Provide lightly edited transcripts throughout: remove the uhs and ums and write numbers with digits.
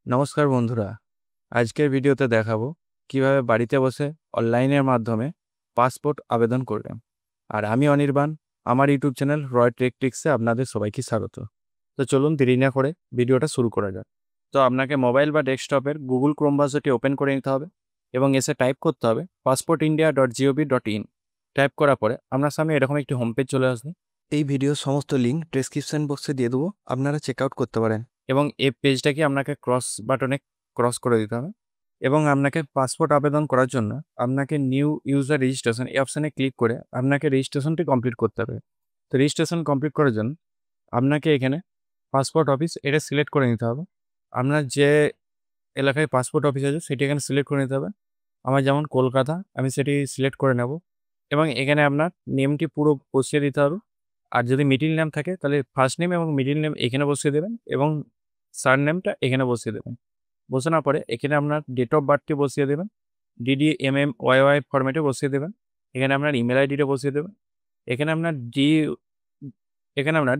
নমস্কার বন্ধুরা, আজকের ভিডিওতে দেখাবো কিভাবে বাড়িতে বসে অনলাইনের মাধ্যমে পাসপোর্ট আবেদন করবেন। আর আমি অনির্বাণ, আমার ইউটিউব চ্যানেল রয় টেকটিক্সে আপনাদের সবাইকে স্বাগত। তো চলুন দেরি না করে ভিডিওটা শুরু করা যাক। তো আপনাকে মোবাইল বা ডেস্কটপের গুগল ক্রোম ব্রাউজারটি ওপেন করে নিতে হবে এবং এসে টাইপ করতে হবে passportindia.gov.in। টাইপ করার পরে আপনার সামনে এরকম একটি হোম পেজ চলে আসবে। এই ভিডিওর সমস্ত লিঙ্ক ডেসক্রিপশন বক্সে দিয়ে দেবো, আপনারা চেক আউট করতে পারেন। এবং এই পেজটাকে আপনাকে ক্রস বাটনে ক্রস করে দিতে হবে এবং আপনাকে পাসপোর্ট আবেদন করার জন্য আপনাকে নিউ ইউজার রেজিস্ট্রেশন এই অপশানে ক্লিক করে আপনাকে রেজিস্ট্রেশনটি কমপ্লিট করতে হবে। তো রেজিস্ট্রেশন কমপ্লিট করার জন্য আপনাকে এখানে পাসপোর্ট অফিস এটা সিলেক্ট করে নিতে হবে। আপনার যে এলাকায় পাসপোর্ট অফিস আছে সেটি এখানে সিলেক্ট করে নিতে হবে। আমার যেমন কলকাতা, আমি সেটি সিলেক্ট করে নেব এবং এখানে আপনার নেমটি পুরো বসিয়ে দিতে হবে। আর যদি মিডল নেম থাকে তাহলে ফার্স্ট নেম এবং মিডল নেম এখানে বসিয়ে দেবেন এবং সারনেমটা এখানে বসিয়ে দেবেন। বসানোর পরে এখানে আপনার ডেট অফ বার্থটি বসিয়ে দেবেন, DDMMYY ফরম্যাটে বসিয়ে দেবেন। এখানে আপনার ইমেল আইডিটা বসিয়ে দেবেন। এখানে আপনার এখানে আপনার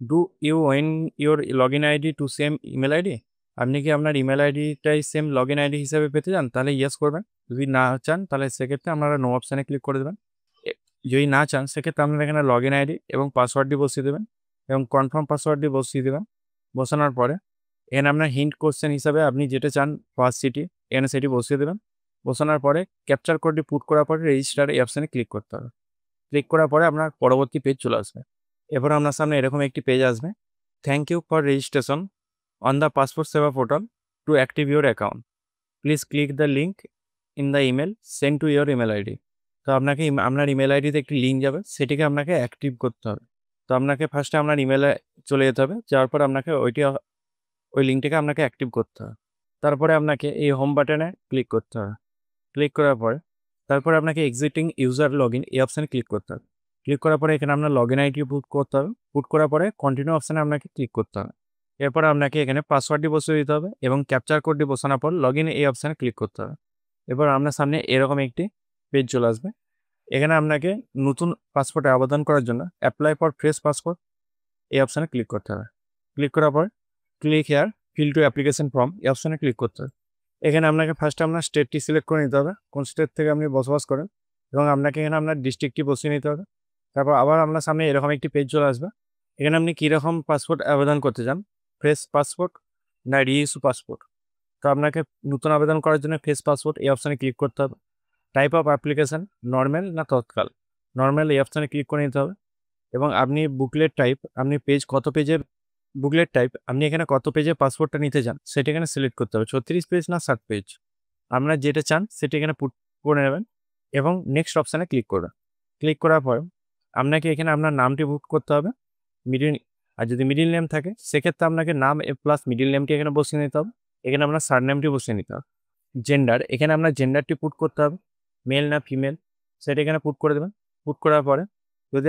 do you want your log in ID to same email ID. আপনি কি আপনার ইমেল আইডিটাই সেম লগ ইন আইডি হিসাবে পেতে চান তাহলে ইয়েস করবেন। যদি না চান তাহলে সেক্ষেত্রে আপনারা নো অপশানে ক্লিক করে দেবেন। যদি না চান সেক্ষেত্রে আপনারা এখানে লগ ইন আইডি এবং পাসওয়ার্ডটি বসিয়ে দেবেন এবং কনফার্ম পাসওয়ার্ডটি বসিয়ে দেবেন। বসানোর পরে এখানে আপনার হিন্ট কোশ্চেন হিসাবে আপনি যেটা চান ফার্স্ট সিটি এখানে সেটি বসিয়ে দেবেন। বসানোর পরে ক্যাপচার কোডটি পুট করার পরে রেজিস্টার এই অপশানে ক্লিক করতে হবে। ক্লিক করার পরে আপনার পরবর্তী পেজ চলে আসবে। এরপর আপনার সামনে এরকম একটি পেজ আসবে, thank you for registration on the passport Seva portal to active your account, please click the link in the email send to your email ID. তো আপনাকে আপনার ইমেল আইডিতে একটি লিঙ্ক যাবে, সেটিকে আপনাকে অ্যাক্টিভ করতে হবে। তো আপনাকে ফার্স্টে আপনার ইমেলে চলে যেতে হবে, যাওয়ার পর আপনাকে ওই লিঙ্কটিকে আপনাকে অ্যাক্টিভ করতে হবে। তারপরে আপনাকে এই হোম বাটনে ক্লিক করতে হবে। ক্লিক করার পরে তারপরে আপনাকে এক্সিস্টিং ইউজার লগ ইন এই অপশানে ক্লিক করতে হবে। ক্লিক করার পরে এখানে আপনার লগ ইন আইডি পুট করতে হবে। পুট করার পরে কন্টিনিউ অপশানে আপনাকে ক্লিক করতে হবে। এরপরে আপনাকে এখানে পাসওয়ার্ডটি বসিয়ে দিতে হবে এবং ক্যাপচার কোডটি বসানোর পর লগ ইন এই অপশানে ক্লিক করতে হবে। এবার আপনার সামনে এরকম একটি পেজ চলে আসবে। এখানে আপনাকে নতুন পাসপোর্টে আবেদন করার জন্য অ্যাপ্লাই ফর ফ্রেশ পাসপোর্ট এই অপশানে ক্লিক করতে হবে। ক্লিক করার পর click here fill to application form এই অপশানে ক্লিক করতে হবে। এখানে আপনাকে ফার্স্টে আপনার স্টেটটি সিলেক্ট করে নিতে হবে, কোন স্টেট থেকে আপনি বসবাস করেন, এবং আপনাকে এখানে আপনার ডিস্ট্রিক্টটি বসিয়ে নিতে হবে। তারপর আবার আপনার সামনে এরকম একটি পেজ চলে আসবে। এখানে আপনি কীরকম পাসপোর্ট আবেদন করতে চান, ফ্রেশ পাসপোর্ট না রিইস্যু পাসপোর্ট। তো আপনাকে নতুন আবেদন করার জন্য ফ্রেশ পাসপোর্ট এই অপশানে ক্লিক করতে হবে। টাইপ অফ অ্যাপ্লিকেশান নর্মাল না তৎকাল, নর্মাল এই অপশানে ক্লিক করে নিতে হবে। এবং আপনি বুকলেট টাইপ, আপনি কত পেজের বুকলেট টাইপ, আপনি এখানে কত পেজের পাসপোর্টটা নিতে চান সেটা এখানে সিলেক্ট করতে হবে, 36 পেজ না 60 পেজ। আপনারা যেটা চান সেটা এখানে পুট করে নেবেন এবং নেক্সট অপশানে ক্লিক করবেন। ক্লিক করার পর আপনাকে এখানে আপনার নামটি পুট করতে হবে, মিডিল, আর যদি মিডিল নেম থাকে সেক্ষেত্রে আপনাকে নাম প্লাস মিডিল নেমটি এখানে বসিয়ে নিতে হবে। এখানে আপনার সারনেমটি বসিয়ে নিতে হবে। জেন্ডার, এখানে আপনার জেন্ডারটি পুট করতে হবে, মেল না ফিমেল সেটা এখানে পুট করে দেবেন। পুট করার পরে যদি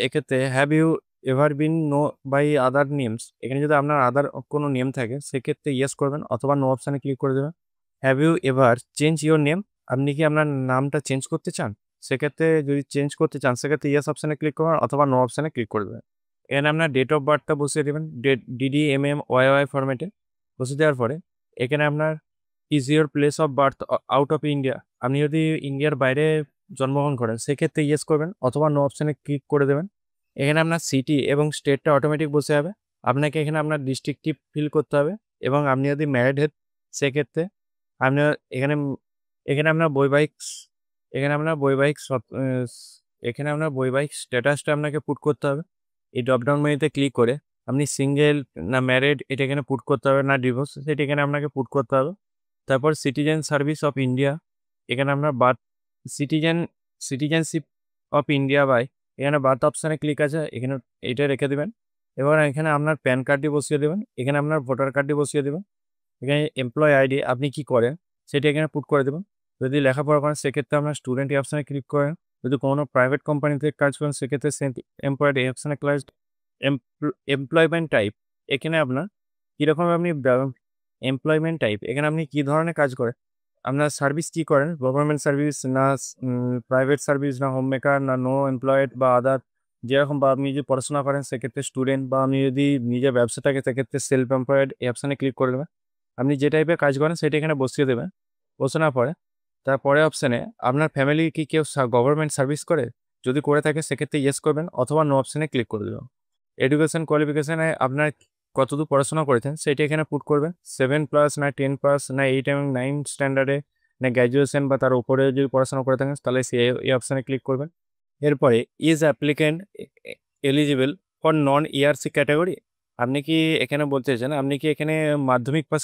এক্ষেত্রে have you ever been known by other names, এখানে যদি আপনার আদার কোনো নেম থাকে সেক্ষেত্রে ইয়েস করবেন অথবা নো অপশানে ক্লিক করে দেবেন। Have you ever change your name, আপনি কি আপনার নামটা চেঞ্জ করতে চান, সেক্ষেত্রে যদি চেঞ্জ করতে চান সেক্ষেত্রে ইয়েস অপশানে ক্লিক করবেন অথবা নো অপশানে ক্লিক করে দেবেন। এখানে আপনার ডেট অফ বার্থটা বসিয়ে দেবেন, DDMMYY ফরম্যাটে বসিয়ে দেওয়ার পরে এখানে আপনার is your place of birth out of India, আপনি যদি ইন্ডিয়ার বাইরে জন্মগ্রহণ করেন সেক্ষেত্রে ইয়েস করবেন অথবা নো অপশানে ক্লিক করে দেবেন। এখানে আপনার সিটি এবং স্টেটটা অটোমেটিক বসে যাবে। আপনাকে এখানে আপনার ডিস্ট্রিক্টটি ফিল করতে হবে এবং আপনি যদি ম্যারিড হেড সেক্ষেত্রে আপনার এখানে এখানে আপনার বৈবাহিক এখানে আপনার বৈবাহিক এখানে আপনার বৈবাহিক স্ট্যাটাসটা আপনাকে পুট করতে হবে। এই ড্রপডাউন মেনুতে ক্লিক করে আপনি সিঙ্গেল না ম্যারিড এটা এখানে পুট করতে হবে, না ডিভোর্স সেটা এখানে আপনাকে পুট করতে হবে। তারপর সিটিজেন সার্ভিস অফ ইন্ডিয়া, এখানে আপনার সিটিজেনশিপ অফ ইন্ডিয়া বাই, এখানে বার্থ অপশানে ক্লিক আছে, এখানে এইটা রেখে দেবেন। এবার এখানে আপনার প্যান কার্ডটি বসিয়ে দেবেন, এখানে আপনার ভোটার কার্ডটি বসিয়ে দেবেন। এখানে এমপ্লয় আইডি আপনি কি করেন সেটা এখানে পুট করে দেবেন। যদি লেখাপড়া করেন সেক্ষেত্রে আপনার স্টুডেন্ট এই অপশানে ক্লিক করেন। যদি কোনো প্রাইভেট কোম্পানিতে কাজ করেন সেক্ষেত্রে এমপ্লয়েড এই অপশানে এমপ্লয়মেন্ট টাইপ, এখানে আপনার কীরকম আপনি এমপ্লয়মেন্ট টাইপ, এখানে আপনি কী ধরনের কাজ করেন, আপনার সার্ভিস কী করেন, গভর্নমেন্ট সার্ভিস না প্রাইভেট সার্ভিস না হোম মেকার না নো এমপ্লয়েড বা আদার, যেরকম বা আপনি যদি পড়াশোনা করেন সেক্ষেত্রে স্টুডেন্ট, বা আপনি যদি নিজের ব্যবসা থাকে সেক্ষেত্রে সেলফ এমপ্লয়েড এই অপশানে ক্লিক করে দেবেন। আপনি যে টাইপের কাজ করেন সেটা এখানে বসিয়ে দেবেন। বসানোর পরে তারপরে অপশানে আপনার ফ্যামিলি কি কেউ গভর্নমেন্ট সার্ভিস করে? যদি করে থাকে সেক্ষেত্রে ইয়েস করবেন অথবা নো অপশানে ক্লিক করে দেবেন। এডুকেশন কোয়ালিফিকেশানে আপনার কতদূর পড়াশোনা করেছেন সেটা এখানে পুট করবেন। 7+ না 10+ না 8 এবং 9 স্ট্যান্ডার্ডে না গ্র্যাজুয়েশন বা তার উপরে যদি পড়াশোনা করে থাকেন তাহলে এই অপশানে ক্লিক করবেন। এরপরে is applicant eligible for non ইয়ারসি category? আপনি কি এখানে বলতে চাইছেন আপনি কি এখানে মাধ্যমিক পাস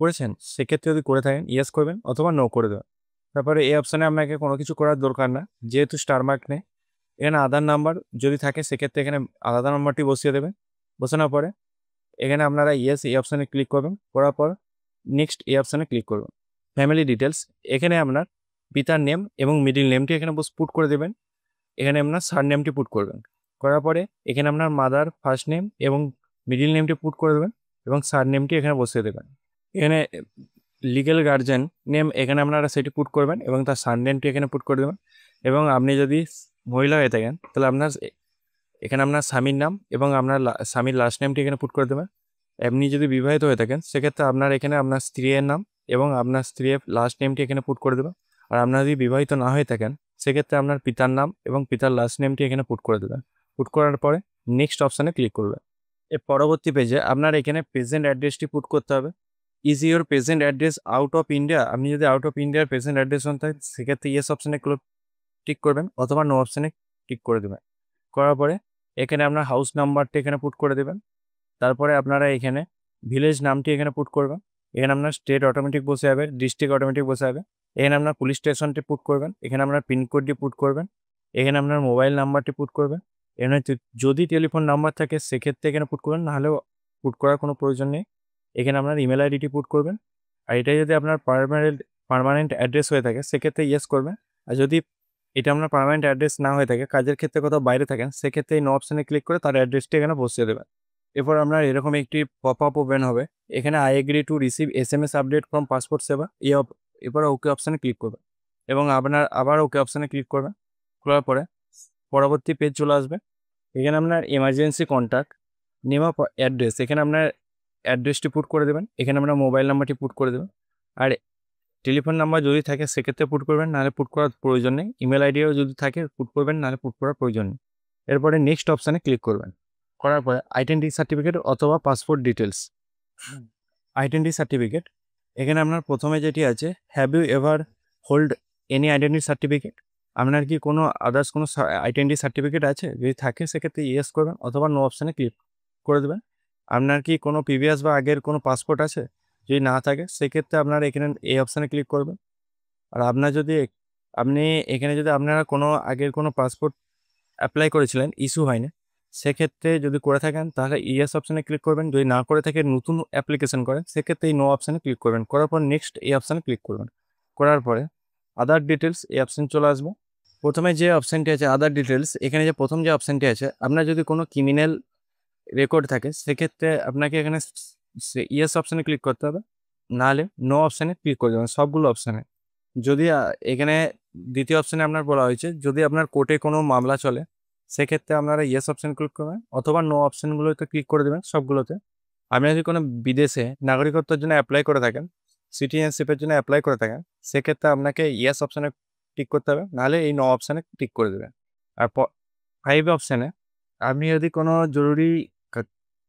করেছেন? সেক্ষেত্রে যদি করে থাকেন ইয়েস করবেন অথবা নো করে দেবেন। তারপরে এই অপশানে আপনাকে কোনো কিছু করার দরকার না, যেহেতু স্টার মার্ক নেই। এখানে আধার নাম্বার যদি থাকে সেক্ষেত্রে এখানে আধার নাম্বারটি বসিয়ে দেবেন। বসানোর পরে এখানে আপনারা ইয়েস এই অপশানে ক্লিক করবেন। করার পর নেক্সট এই অপশানে ক্লিক করবেন। ফ্যামিলি ডিটেলস এখানে আপনার পিতার নেম এবং মিডল নেমটি এখানে পুট করে দেবেন। এখানে আপনার সারনেমটি পুট করবেন। করার পরে এখানে আপনার মাদার ফার্স্ট নেম এবং মিডল নেমটি পুট করে দেবেন এবং সারনেমটি এখানে বসিয়ে দেবেন। এখানে লিগ্যাল গার্জিয়ান নেম এখানে আপনারা সেটি পুট করবেন এবং তার সারনেমটি এখানে পুট করে দেবেন। এবং আপনি যদি মহিলা হয়ে থাকেন তাহলে এখানে আপনার স্বামীর নাম এবং আপনার স্বামীর লাস্ট নেমটি এখানে পুট করে দেবেন। আপনি যদি বিবাহিত হয়ে থাকেন সেক্ষেত্রে আপনার এখানে আপনার স্ত্রীর নাম এবং আপনার স্ত্রীর লাস্ট নেমটি এখানে পুট করে দেবেন। আর আপনারা যদি বিবাহিত না হয়ে থাকেন সেক্ষেত্রে আপনার পিতার নাম এবং পিতার লাস্ট নেমটি এখানে পুট করে দেবেন। পুট করার পরে নেক্সট অপশানে ক্লিক করবেন। এর পরবর্তী পেজে আপনার এখানে প্রেজেন্ট অ্যাড্রেসটি পুট করতে হবে। Is your present address out of India? আপনি যদি আউট অফ ইন্ডিয়ার প্রেজেন্ট অ্যাড্রেস হন থাকে সেক্ষেত্রে ইয়েস অপশানে টিক করবেন অথবা নো অপশানে টিক করে দেবেন। করার পরে এখানে আপনার হাউস নাম্বারটি এখানে পুট করে দেবেন। তারপরে আপনারা এখানে ভিলেজ নামটি এখানে পুট করবেন। এখানে আপনার স্টেট অটোমেটিক বসে যাবে, ডিস্ট্রিক্ট অটোমেটিক বসে যাবে। এখানে আপনার পুলিশ স্টেশনটি পুট করবেন। এখানে আপনার পিনকোডটি পুট করবেন। এখানে আপনার মোবাইল নাম্বারটি পুট করবেন। এখানে যদি টেলিফোন নাম্বার থাকে সেক্ষেত্রে এখানে পুট করবেন, নাহলেও পুট করার কোনো প্রয়োজন নেই। এখানে আপনার ইমেল আইডিটি পুট করবেন। আর এটা যদি আপনার পার্মানেন্ট অ্যাড্রেস হয়ে থাকে সেক্ষেত্রে ইয়েস করবেন। আর যদি এটা আপনার পার্মানেন্ট অ্যাড্রেস না হয়ে থাকে, কাজের ক্ষেত্রে কোথাও বাইরে থাকেন, সেক্ষেত্রে এই নো অপশানে ক্লিক করে তার অ্যাড্রেসটি এখানে বসিয়ে দেবেন। এরপর আপনার এরকম একটি পপ আপ ওপেন হবে। এখানে I agree to receive SMS update from passport সেবা এরপর ওকে অপশানে ক্লিক করবেন এবং আপনার আবার ওকে অপশানে ক্লিক করবেন। করার পরে পরবর্তী পেজ চলে আসবে। এখানে আপনার emergency contact name of address, এখানে আপনার অ্যাড্রেসটি পুট করে দেবেন। এখানে আপনার মোবাইল নাম্বারটি পুট করে দেবেন। আর টেলিফোন নাম্বার যদি থাকে সেক্ষেত্রে পুট করবেন, নাহলে পুট করার প্রয়োজন নেই। ইমেল আইডিও যদি থাকে পুট করবেন, নাহলে পুট করার প্রয়োজন নেই। এরপরে নেক্সট অপশানে ক্লিক করবেন। করার পরে আইডেন্টি সার্টিফিকেট অথবা পাসপোর্ট ডিটেলস। আইডেন্টি সার্টিফিকেট এখানে আপনার প্রথমে যেটি আছে, have you ever hold any identity certificate? আপনার কি কোনো আদার্স কোনো আইডেন্টি সার্টিফিকেট আছে? যদি থাকে সেক্ষেত্রে ইয়েস করবেন অথবা নো অপশানে ক্লিক করে দেবেন। আপনার কি কোনো প্রিভিয়াস বা আগের কোনো পাসপোর্ট আছে? যদি না থাকে সেক্ষেত্রে আপনারা এখানে এই অপশানে ক্লিক করবেন। আর আপনি এখানে যদি আপনারা কোনো আগের কোনো পাসপোর্ট অ্যাপ্লাই করেছিলেন, ইস্যু হয়নি, সেক্ষেত্রে যদি করে থাকেন তাহলে ইয়েস অপশানে ক্লিক করবেন। যদি না করে থাকে নতুন অ্যাপ্লিকেশন করেন সেক্ষেত্রে এই নো অপশানে ক্লিক করবেন। করার পর নেক্সট এই অপশানে ক্লিক করবেন। করার পরে আদার ডিটেলস এই অপশান চলে আসবে। প্রথমে যে অপশানটি আছে আদার ডিটেলস, এখানে যে প্রথম যে অপশানটি আছে, আপনার যদি কোনো ক্রিমিনাল রেকর্ড থাকে সেক্ষেত্রে আপনাকে এখানে ইয়েস অপশানে ক্লিক করতে হবে, নাহলে নো অপশানে ক্লিক করে দেবেন সবগুলো অপশানে। যদি এখানে দ্বিতীয় অপশানে আপনার বলা হয়েছে যদি আপনার কোর্টে কোনো মামলা চলে সেক্ষেত্রে আপনারা ইয়েস অপশান ক্লিক করবেন অথবা নো অপশানগুলোতে ক্লিক করে দেবেন সবগুলোতে। আপনি যদি কোনো বিদেশে নাগরিকত্বের জন্য অ্যাপ্লাই করে থাকেন, সিটিজেনশিপের জন্য অ্যাপ্লাই করে থাকেন, সেক্ষেত্রে আপনাকে ইয়েস অপশানে ক্লিক করতে হবে, নাহলে এই নো অপশানে ক্লিক করে দেবেন। আর 5 অপশানে আপনি যদি কোনো জরুরি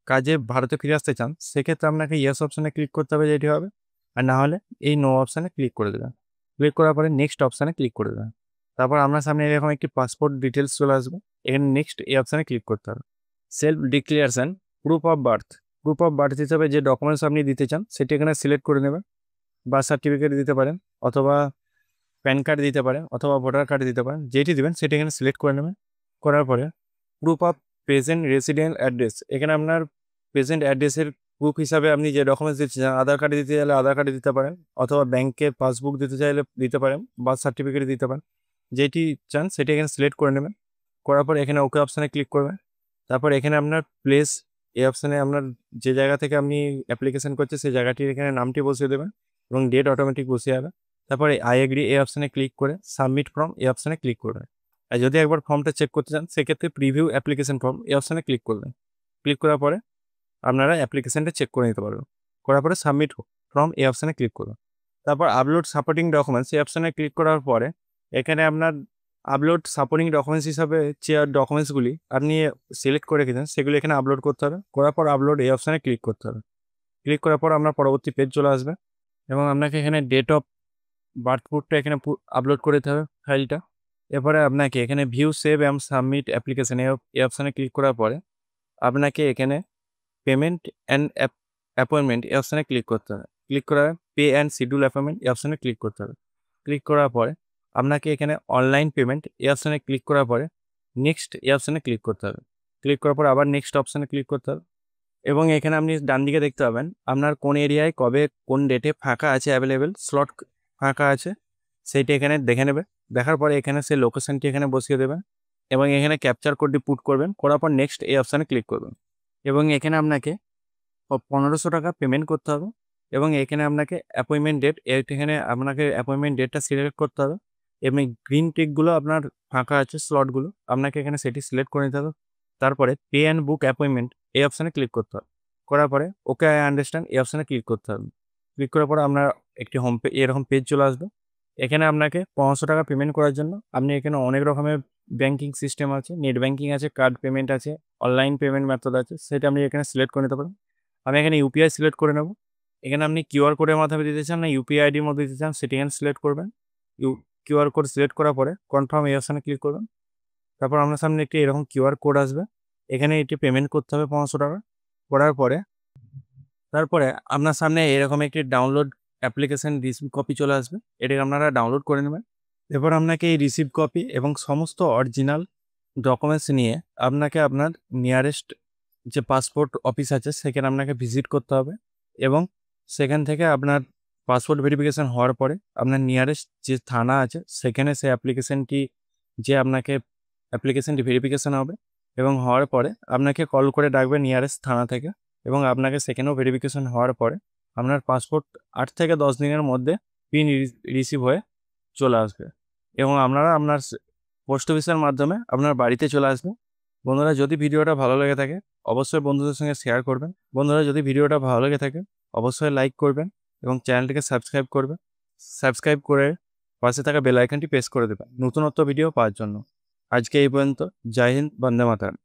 কাজে ভারতে ফিরে আসতে চান সেক্ষেত্রে আপনাকে ইয়েস অপশানে ক্লিক করতে হবে, যেটি হবে। আর না হলে এই নো অপশানে ক্লিক করে দেবেন। ক্লিক করার পরে নেক্সট অপশানে ক্লিক করে দেবেন। তারপর আপনার সামনে এরকম একটি পাসপোর্ট ডিটেলস চলে আসবে। এখানে নেক্সট এই অপশানে ক্লিক করতে হবে। Self declaration proof of birth হিসাবে যে ডকুমেন্টস আপনি দিতে চান সেটি এখানে সিলেক্ট করে নেবেন। বার্থ সার্টিফিকেট দিতে পারেন অথবা প্যান কার্ড দিতে পারেন অথবা ভোটার কার্ড দিতে পারেন, যেটি দেবেন সেটি এখানে সিলেক্ট করে নেবেন। করার পরে proof of present resident address, এখানে আপনার প্রেজেন্ট অ্যাড্রেসের প্রুফ হিসাবে আপনি যে ডকুমেন্টস দিতে চান, আধার কার্ড দিতে চাইলে আধার কার্ডে দিতে পারেন অথবা ব্যাংকের পাসবুক দিতে চাইলে দিতে পারেন, বার্থ সার্টিফিকেট দিতে পারেন, যেটি চান সেটি এখানে সিলেক্ট করে নেবেন। করার পর এখানে ওকে অপশানে ক্লিক করবেন। তারপর এখানে আপনার প্লেস এই অপশানে আপনার যে জায়গা থেকে আপনি অ্যাপ্লিকেশন করছে সেই জায়গাটির এখানে নামটি বসিয়ে দেবেন এবং ডেট অটোমেটিক বসিয়ে যাবে। তারপরে আই এগ্রি এই অপশানে ক্লিক করে সাবমিট ফর্ম এই অপশানে ক্লিক করবেন। আর যদি একবার ফর্মটা চেক করতে চান সেক্ষেত্রে প্রিভিউ অ্যাপ্লিকেশন ফর্ম এই অপশানে ক্লিক করবেন। ক্লিক করার পরে আপনারা অ্যাপ্লিকেশানটা চেক করে নিতে পারবেন। করার পরে সাবমিট ফ্রম এই অপশানে ক্লিক করুন। তারপর আপলোড সাপোর্টিং ডকুমেন্টস এই অপশানে ক্লিক করার পরে এখানে আপনার আপলোড সাপোর্টিং ডকুমেন্টস হিসাবে যে ডকুমেন্টসগুলি আপনি সিলেক্ট করে রেখেছেন সেগুলি এখানে আপলোড করতে হবে। করার পর আপলোড এই অপশানে ক্লিক করতে হবে। ক্লিক করার পর আপনার পরবর্তী পেজ চলে আসবে এবং আপনাকে এখানে ডেট অফ বার্থ কোডটা এখানে আপলোড করে দিতে হবে ফাইলটা। এরপরে আপনাকে এখানে view save and submit application এই অপশানে ক্লিক করার পরে আপনাকে এখানে পেমেন্ট অ্যান্ড অ্যাপয়েন্টমেন্ট এই অপশানে ক্লিক করতে হবে। ক্লিক করার পে অ্যান্ড শিডিউল অ্যাপয়েন্টমেন্ট এই অপশানে ক্লিক করতে হবে। ক্লিক করার পরে আপনাকে এখানে অনলাইন পেমেন্ট এই অপশানে ক্লিক করার পরে নেক্সট এই অপশানে ক্লিক করতে হবে। ক্লিক করার পর আবার নেক্সট অপশানে ক্লিক করতে হবে এবং এখানে আপনি ডান দিকে দেখতে পাবেন আপনার কোন এরিয়ায় কবে কোন ডেটে ফাঁকা আছে, অ্যাভেলেবেল স্লট ফাঁকা আছে সেইটা এখানে দেখে নেবে। দেখার পরে এখানে সেই লোকেশনটি এখানে বসিয়ে দেবেন এবং এখানে ক্যাপচার কোডটি পুট করবেন। করার পর নেক্সট এই অপশানে ক্লিক করবেন এবং এখানে আপনাকে 1500 টাকা পেমেন্ট করতে হবে এবং এখানে আপনাকে অ্যাপয়েন্টমেন্ট ডেট এখানে আপনাকে অ্যাপয়েন্টমেন্ট ডেটটা সিলেক্ট করতে হবে এবং গ্রিন টিকগুলো আপনার ফাঁকা আছে স্লটগুলো আপনাকে এখানে সেটি সিলেক্ট করে নিতে হবে। তারপরে পে অ্যান্ড বুক অ্যাপয়েন্টমেন্ট এই অপশানে ক্লিক করতে হবে। করার পরে ওকে আই আন্ডারস্ট্যান্ড এই অপশানে ক্লিক করতে হবে। ক্লিক করার পরে আপনার একটি হোম পেজ এরকম পেজ চলে আসবে। এখানে আপনাকে 1500 টাকা পেমেন্ট করার জন্য আপনি এখানে অনেক রকমের ব্যাঙ্কিং সিস্টেম আছে, নেট ব্যাঙ্কিং আছে, কার্ড পেমেন্ট আছে, অনলাইন পেমেন্ট মেথড আছে, সেটা আপনি এখানে সিলেক্ট করে নিতে পারেন। আমি এখানে ইউপিআই সিলেক্ট করে নেব। এখানে আপনি কিউআর কোডের মাধ্যমে দিতে চান না ইউপিআই আইডির মধ্যে দিতে চান সেটি এখানে সিলেক্ট করবেন। কিউআর কোড সিলেক্ট করার পরে কনফার্ম এই অপশানে ক্লিক করবেন। তারপর আপনার সামনে একটি এরকম কিউআর কোড আসবে, এখানে এটি পেমেন্ট করতে হবে 1500 টাকা। করার পরে তারপরে আপনার সামনে এরকম একটি ডাউনলোড অ্যাপ্লিকেশন রিসিভ কপি চলে আসবে, এটাকে আপনারা ডাউনলোড করে নেবেন। এরপর আপনাকে এই রিসিভ কপি এবং সমস্ত অরিজিনাল ডকুমেন্টস নিয়ে আপনাকে আপনার নিয়ারেস্ট যে পাসপোর্ট অফিস আছে সেখানে আপনাকে ভিজিট করতে হবে এবং সেখান থেকে আপনার পাসপোর্ট ভেরিফিকেশান হওয়ার পরে আপনার নিয়ারেস্ট যে থানা আছে সেখানে সেই অ্যাপ্লিকেশানটি ভেরিফিকেশান হবে এবং হওয়ার পরে আপনাকে কল করে ডাকবে নিয়ারেস্ট থানা থেকে এবং আপনাকে সেখানেও ভেরিফিকেশান হওয়ার পরে আপনার পাসপোর্ট 8 থেকে 10 দিনের মধ্যে পিন রিসিভ হয়ে চলে আসবে এবং আপনারা আপনার পোস্ট অফিসের মাধ্যমে আপনার বাড়িতে চলে আসবে। বন্ধুরা, যদি ভিডিওটা ভালো লেগে থাকে অবশ্যই বন্ধুদের সঙ্গে শেয়ার করবেন। বন্ধুরা, যদি ভিডিওটা ভালো লেগে থাকে অবশ্যই লাইক করবেন এবং চ্যানেলটিকে সাবস্ক্রাইব করবেন। সাবস্ক্রাইব করে পাশে থাকা বেল আইকনটি প্রেস করে দেবেন নতুনত্ব ভিডিও পাওয়ার জন্য। আজকে এই পর্যন্ত। জয় হিন্দ, বন্দে মাতরম।